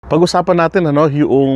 Pag-usapan natin yung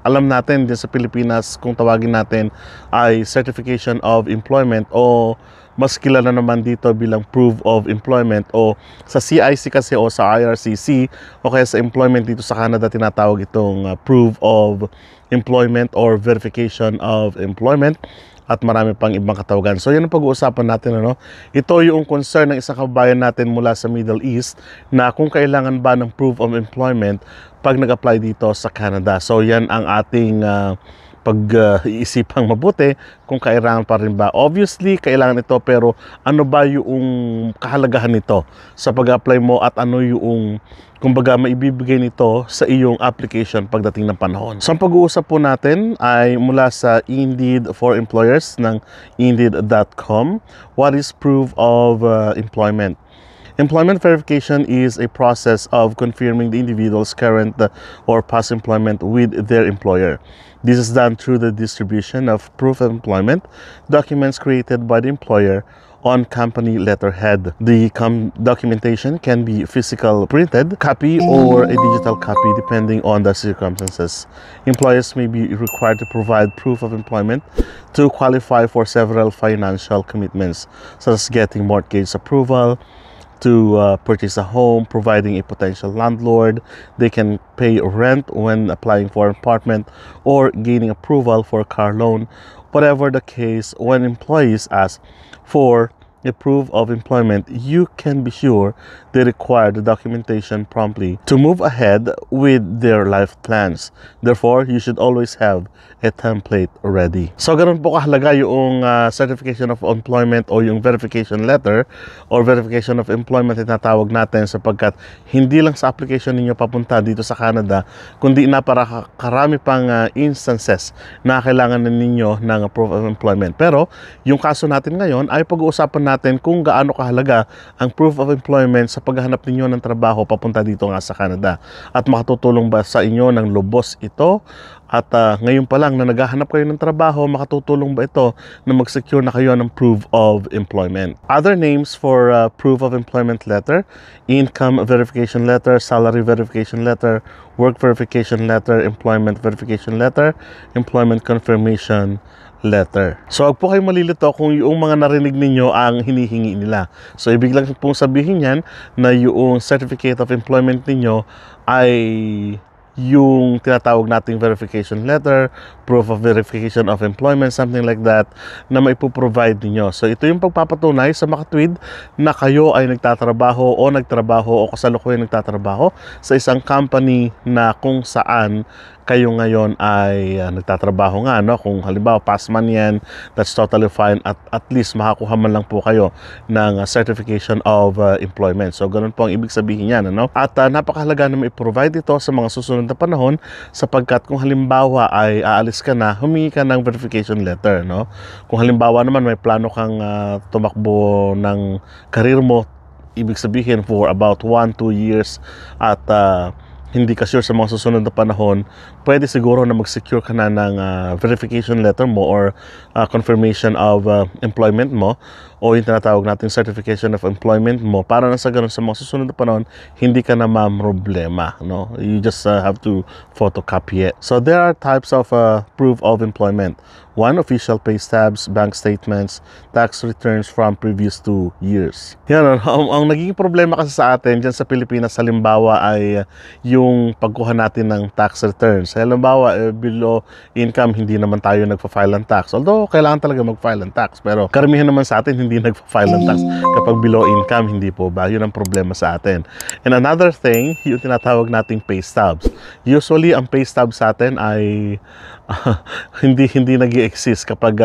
alam natin dyan sa Pilipinas kung tawagin natin ay Certification of Employment o mas kilala naman dito bilang Proof of Employment o sa CIC kasi o sa IRCC o kaya sa employment dito sa Canada tinatawag itong Proof of Employment or Verification of Employment at marami pang ibang katawagan. So yan ang pag-uusapan natin. Ito yung concern ng isang kabayan natin mula sa Middle East na kung kailangan ba ng proof of employment pag nag-apply dito sa Canada. So yan ang ating pag-iisipang mabuti kung kailangan pa rin ba. Obviously, kailangan ito pero ano ba yung kahalagahan nito sa pag-apply mo at ano yung kumbaga maibibigay nito sa iyong application pagdating ng panahon. So ang pag-uusap po natin ay mula sa Indeed for Employers ng Indeed.com. What is proof of employment? Employment verification is a process of confirming the individual's current or past employment with their employer. This is done through the distribution of proof of employment documents created by the employer on company letterhead. The documentation can be physical printed copy or a digital copy depending on the circumstances. Employers may be required to provide proof of employment to qualify for several financial commitments, such as getting mortgage approval, to purchase a home, providing a potential landlord. They can pay rent when applying for an apartment or gaining approval for a car loan. Whatever the case, when employees ask for a proof of employment, you can be sure they require the documentation promptly to move ahead with their life plans. Therefore, you should always have a template ready. So, ganun po kahalaga yung certification of employment o yung verification letter or verification of employment na tinatawag natin sapagkat hindi lang sa application ninyo papunta dito sa Canada, kundi na para karami pang instances na kailangan ninyo ng proof of employment. Pero, yung kaso natin ngayon ay pag-uusapan natin kung gaano kahalaga ang proof of employment sa paghahanap ninyo ng trabaho papunta dito nga sa Canada. At makatutulong ba sa inyo ng lubos ito? At ngayon pa lang na naghahanap kayo ng trabaho, makatutulong ba ito na mag-secure na kayo ng proof of employment? Other names for proof of employment letter: income verification letter, salary verification letter, work verification letter, employment verification letter, employment confirmation letter. So, huwag po kayo malilito kung yung mga narinig ninyo ang hinihingi nila. So, ibig lang pong sabihin yan na yung certificate of employment ninyo ay yung tinatawag nating verification letter, proof of verification of employment, something like that, na maipoprovide ninyo. So, ito yung pagpapatunay sa makatwid na kayo ay nagtatrabaho o kasalukuyan nagtatrabaho sa isang company na kung saan kayo ngayon ay nagtatrabaho nga, kung halimbawa pass man yan, that's totally fine, at least makakuha man lang po kayo ng certification of employment. So ganun po ang ibig sabihin yan, At napakahalaga na mai-provide ito sa mga susunod na panahon sapagkat kung halimbawa ay aalis ka na, humingi ka ng verification letter, Kung halimbawa naman may plano kang tumakbo ng karir mo, ibig sabihin for about 1-2 years at hindi ka sure sa mga susunod na panahon, pwede siguro na mag-secure ka na ng verification letter mo or confirmation of employment mo o yung tinatawag natin certification of employment mo para na sa ganun sa mga susunod na panahon, hindi ka na problema, You just have to photocopy it. So there are types of proof of employment. One, official pay stubs, bank statements, tax returns from previous 2 years. Yan, ang naging problema kasi sa atin dyan sa Pilipinas, halimbawa ay yung pagkuha natin ng tax returns. Halimbawa, below income, hindi naman tayo nagpa-file ng tax. Although, kailangan talaga mag-file ng tax. Pero karamihan naman sa atin, hindi nagpa-file ng tax. Kapag below income, hindi po ba? Yun ang problema sa atin. And another thing, yung tinatawag nating pay stubs. Usually, ang pay stub sa atin ay hindi nag-i-exist kapag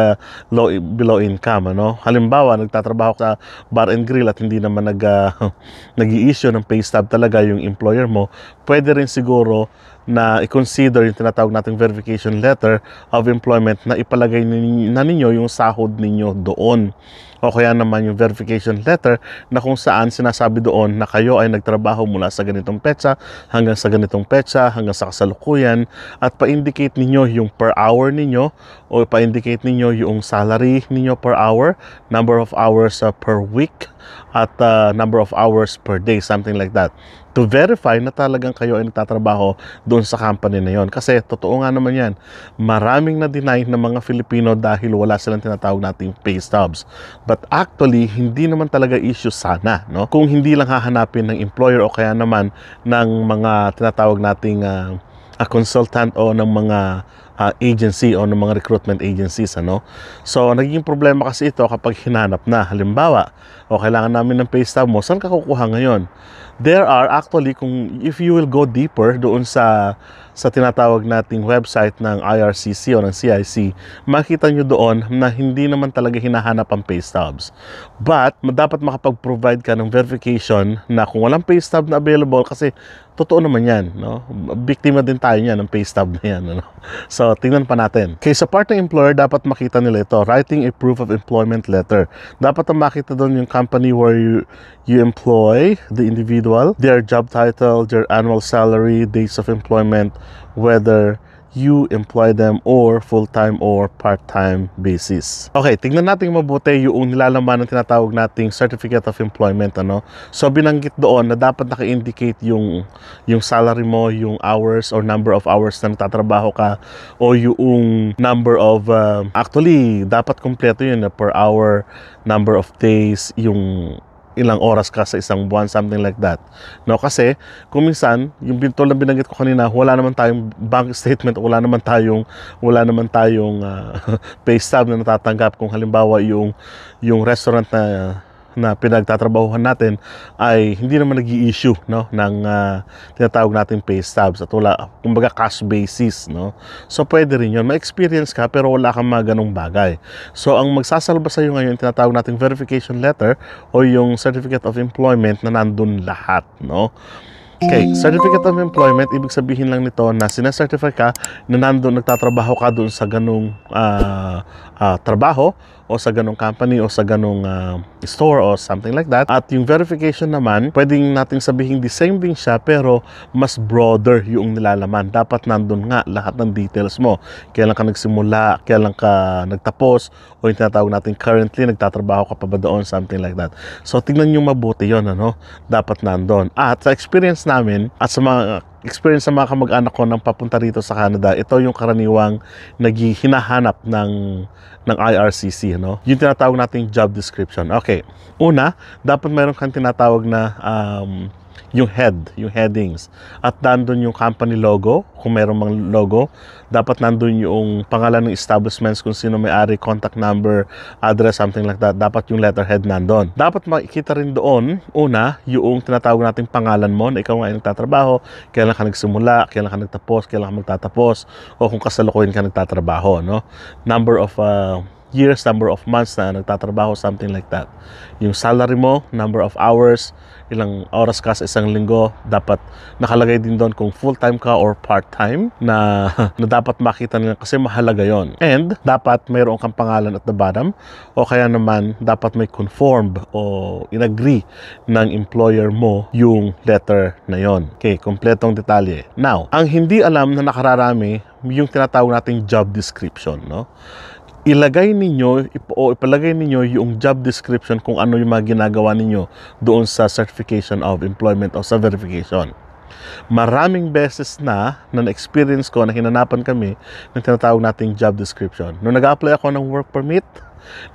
below income, Halimbawa, nagtatrabaho sa bar and grill at hindi naman nag-i-issue ng pay stub talaga yung employer mo, pwede rin siguro na i-consider yung tinatawag nating verification letter of employment na ipalagay na ninyo yung sahod ninyo doon. O kaya naman yung verification letter na kung saan sinasabi doon na kayo ay nagtrabaho mula sa ganitong petsa hanggang sa ganitong petsa hanggang sa kasalukuyan at pa-indicate ninyo yung yung per hour ninyo o ipa-indicate ninyo yung salary ninyo per hour, number of hours per week, at number of hours per day, something like that, to verify na talagang kayo ay nagtatrabaho doon sa company na yon. Kasi totoo nga naman yan, maraming na-deny ng mga Filipino dahil wala silang tinatawag nating pay stubs. But actually, hindi naman talaga issue sana, no? Kung hindi lang hahanapin ng employer o kaya naman ng mga tinatawag nating consultant o ng mga agency o ng mga recruitment agencies, ano? So, naging problema kasi ito kapag hinanap na. Halimbawa, o kailangan namin ng pay stub mo, saan ka kukuha ngayon? There are actually, if you will go deeper doon sa tinatawag nating website ng IRCC o ng CIC, makita nyo doon na hindi naman talaga hinahanap ang pay stubs. But, dapat makapag-provide ka ng verification na kung walang pay stub na available, kasi totoo naman yan, no? Biktima din tayo niyan ng pay stub na yan, ano? So, tingnan pa natin. Okay, sa part ng employer, dapat makita nila ito, writing a proof of employment letter. Dapat ang makita doon yung company where you employ the individual, their job title, their annual salary, dates of employment, whether you employ them or full-time or part-time basis. Okay, tingnan natin mabuti yung nilalaman ng tinatawag nating Certificate of Employment, ano? So, binanggit doon na dapat naka-indicate yung salary mo, yung hours or number of hours na nagtatrabaho ka, o yung number of, actually, dapat kompleto yun, per hour, number of days, yung ilang oras ka sa isang buwan, something like that. No, kasi kung minsan, yung tulad na binanggit ko kanina, wala naman tayong bank statement, wala naman tayong pay stub na natatanggap. Kung halimbawa yung restaurant na pinagtatrabahuhan natin ay hindi naman nag-i-issue, no, ng tinatawag nating pay stubs at wala, kumbaga cash basis, no. So pwede rin yun, may experience ka pero wala kang mga ganong bagay. So ang magsasalba sa iyo ngayon tinatawag nating verification letter o yung Certificate of Employment na nandun lahat, no. Okay, Certificate of Employment, ibig sabihin lang nito na sinecertify ka na nandun nagtatrabaho ka doon sa ganong trabaho o sa ganong company o sa ganong store o something like that. At yung verification naman, pwedeng nating sabihin the same din siya pero mas broader yung nilalaman. Dapat nandun nga lahat ng details mo. Kailan ka nagsimula, kailan ka nagtapos, o yung tinatawag natin currently, nagtatrabaho ka pa ba doon, something like that. So, tingnan nyo mabuti yun, ano? Dapat nandun. At sa experience namin, at sa mga experience sa mga kamag-anak ko nang papunta rito sa Canada, ito yung karaniwang hinahanap ng IRCC, no? Yung tinatawag nating job description. Okay. Una, dapat mayroon kang tinatawag na yung headings. At nandun yung company logo, kung mayroong mga logo. Dapat nandun yung pangalan ng establishments, kung sino may-ari, contact number, address, something like that. Dapat yung letterhead nandun. Dapat makikita rin doon, una, yung tinatawag nating pangalan mo, na ikaw nga ay nagtatrabaho, kailan ka nagsimula, kailan ka nagtapos, kailan ka magtatapos, o kung kasalukuyan ka nagtatrabaho, no? Number of years, number of months na nagtatrabaho, something like that. Yung salary mo, number of hours, ilang oras ka sa isang linggo, dapat nakalagay din doon kung full-time ka or part-time na dapat makita nila kasi mahalaga yon. And dapat mayroon kang pangalan at the bottom o kaya naman dapat may conformed o in-agree ng employer mo yung letter na yon. Okay, kompletong detalye. Now, ang hindi alam na nakararami yung tinatawag nating job description, no? Ilagay ninyo o ipalagay ninyo yung job description kung ano yung mga ginagawa ninyo doon sa certification of employment o sa verification. Maraming beses na experience ko na hinanapan kami ng tinatawag nating job description. Nung nag-apply ako ng work permit,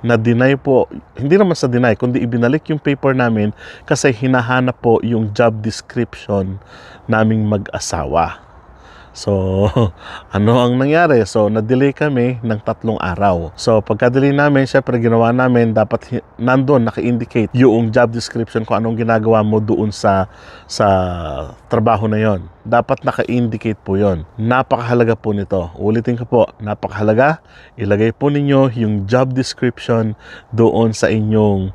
na-deny po, hindi naman sa deny, kundi ibinalik yung paper namin kasi hinahanap po yung job description naming mag-asawa. So, ano ang nangyari? So, na-delay kami ng 3 araw. So, pagka-delay namin, syempre ginawa namin, dapat nandun, naka-indicate yung job description kung anong ginagawa mo doon sa trabaho na yon. Dapat naka-indicate po yon. Napakahalaga po nito. Ulitin ko po, napakahalaga. Ilagay po ninyo yung job description doon sa inyong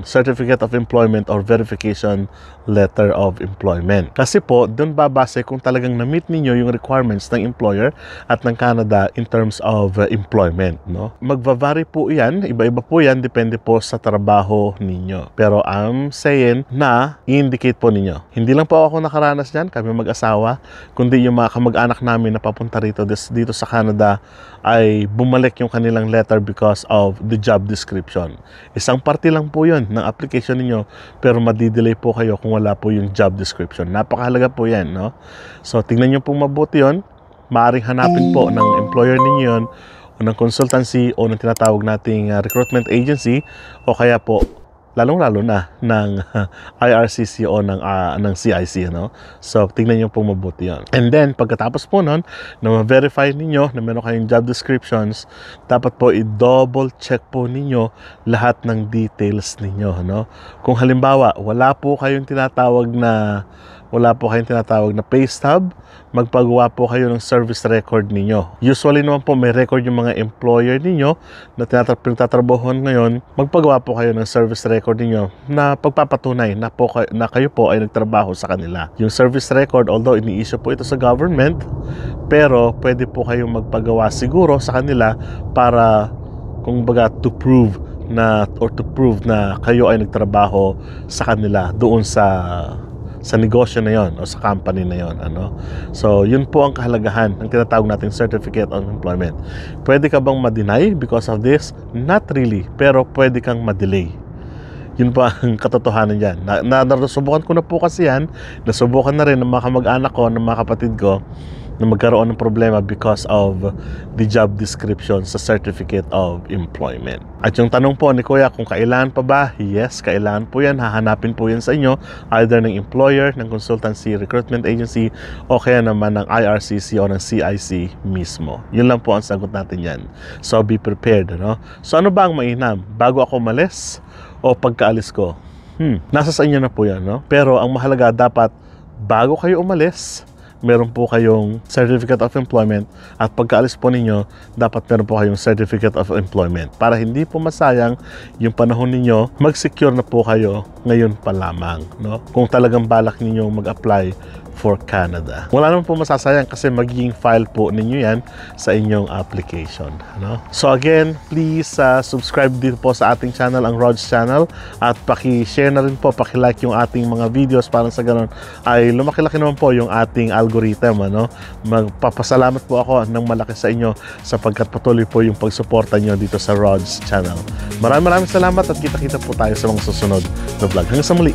Certificate of Employment or Verification Letter of Employment. Kasi po, doon babase kung talagang na-meet ninyo yung requirements ng employer at ng Canada in terms of employment, no? Magva-vary po yan, iba-iba po yan, depende po sa trabaho ninyo. Pero I'm saying na i-indicate po ninyo. Hindi lang po ako nakaranas dyan, kami mag-asawa, kundi yung mga kamag-anak namin na papunta rito dito sa Canada ay bumalik yung kanilang letter because of the job description. Isang parte lang po yun ng application ninyo, pero madidelay po kayo kung wala po yung job description. Napakahalaga po yan, no? So, tingnan nyo pong mabuti yun. Maaring hanapin po ng employer ninyo yun, o ng consultancy, o ng tinatawag nating recruitment agency, o kaya po, lalong-lalo na ng IRCC o ng CIC, no? So, tingnan nyo pong mabuti yun. And then, pagkatapos po nun, na ma-verify ninyo na meron kayong job descriptions, dapat po i-double check po ninyo lahat ng details ninyo, no? Kung halimbawa, wala po kayong tinatawag na pay stub, magpagawa po kayo ng service record ninyo. Usually naman po may record yung mga employer ninyo na pinagtatrabahuhan ngayon. Magpagawa po kayo ng service record ninyo na pagpapatunay na kayo po ay nagtrabaho sa kanila. Yung service record, although ini-issue po ito sa government, pero pwede po kayong magpagawa siguro sa kanila para kung baga to prove na kayo ay nagtrabaho sa kanila doon sa negosyo na yon o sa company na yon, ano. So, yun po ang kahalagahan ng tinatawag nating Certificate of Employment. Pwede ka bang ma-deny because of this? Not really, pero pwede kang ma-delay. Yun po ang katotohanan dyan. Nasubukan ko na po kasi yan. Nasubukan na rin ng mga kamag-anak ko, ng mga kapatid ko, na magkaroon ng problema because of the job description sa Certificate of Employment. At yung tanong po ni Kuya kung kailangan pa ba? Yes, kailangan po yan. Hahanapin po yan sa inyo, either ng employer, ng consultancy, recruitment agency, o kaya naman ng IRCC o ng CIC mismo. Yun lang po ang sagot natin yan. So, be prepared, no? So, ano ba ang mainam? Bago ako umalis o pagkaalis ko? Nasa sa inyo na po yan, no? Pero ang mahalaga, dapat bago kayo umalis, meron po kayong Certificate of Employment, at pagkaalis po ninyo, dapat meron po kayong Certificate of Employment para hindi po masayang yung panahon ninyo. Mag-secure na po kayo ngayon pa lamang, no? Kung talagang balak ninyo mag-apply for Canada. Wala naman po masasayang kasi magiging file po ninyo yan sa inyong application, no? So again, please subscribe dito po sa ating channel, ang Rod's Channel, at paki-share na rin po, paki-like yung ating mga videos para sa ganun ay lumaki-laki naman po yung ating algorithm, ano? Magpapasalamat po ako ng malaki sa inyo sapagkat patuloy po yung pagsuporta nyo dito sa Rod's Channel. Maraming salamat at kita-kita po tayo sa mga susunod na vlog. Hanggang sa muli.